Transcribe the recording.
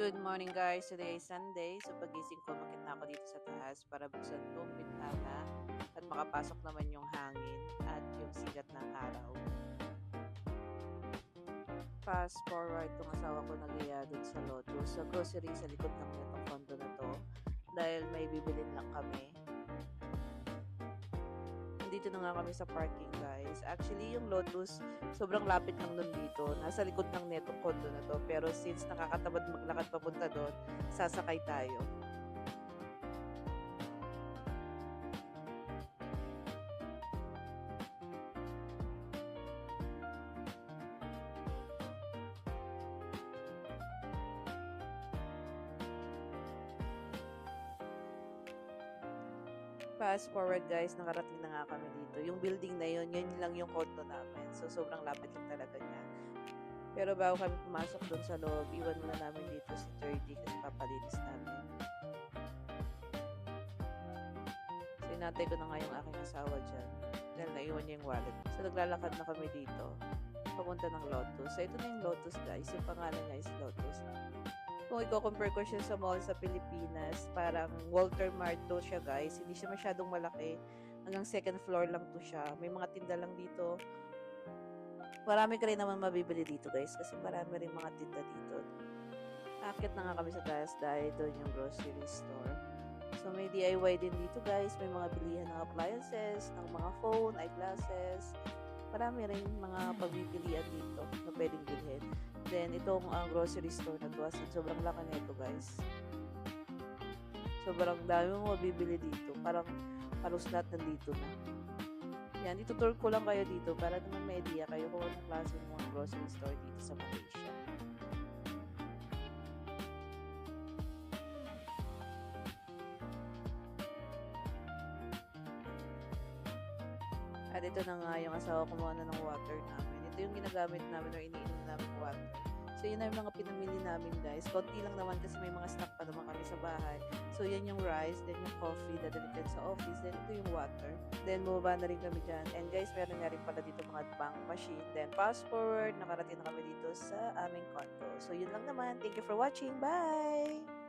Good morning guys! Today is Sunday. So pagising ko, makit na ako dito sa taas para buksan tong bintana at makapasok naman yung hangin at yung sikat ng araw. Fast forward, itong asawa ko nag-iya dun sa Lotus sa grocery sa likod ng itong condo na to dahil may bibilin lang kami. Dito na nga kami sa parking guys. Actually, yung Lotus, sobrang lapit lang nun dito. Nasa likod ng netong condo na to. Pero since nakakatamad maglakad papunta doon, sasakay tayo. Fast forward guys, nakarating na nga kami dito. Yung building na yun, yun lang yung condo namin. So, sobrang lapit lang talaga niya. Pero bago kami pumasok doon sa loob, iwan muna namin dito si 30 kasi papalinis namin. So, inatay ko na nga yung aking asawa dyan. Dahil naiwan niya yung wallet. So, naglalakad na kami dito. Papunta ng Lotus. So, ito na yung Lotus guys. Yung pangalan niya is Lotus. Kung i-compare ko siya sa mall sa Pilipinas, parang Walter Mart to siya guys. Hindi siya masyadong malaki. Hanggang second floor lang to siya. May mga tinda lang dito. Marami ka rin naman mabibili dito guys kasi marami rin mga tinda dito. Akit na nga kami sa taas dahil doon yung grocery store. So may DIY din dito guys. May mga bilihan ng appliances, ng mga phone, eyeglasses. Marami rin mga pagpipilian dito na pwedeng bilhin. Then, itong grocery store na to, sobrang laki na ito, guys. Sobrang dami mo mabibili dito. Parang halos lahat nandito na. Yan, itutur ko lang kayo dito para naman may idea kayo kung anong klase ng mga grocery store dito sa Malaysia. At ito na nga yung asawa kumuha na ng water namin. Ito yung ginagamit namin or iniinom namin water. So, yun na yung mga pinamili namin, guys. Konti lang naman kasi may mga snack pa naman kami sa bahay. So, yan yung rice, then yung coffee, dadalhin sa office, then ito yung water. Then, bumaba na rin kami dyan. And guys, meron nga rin pala dito mga bank machine. Then, fast forward, nakarating na kami dito sa aming condo. So, yun lang naman. Thank you for watching. Bye!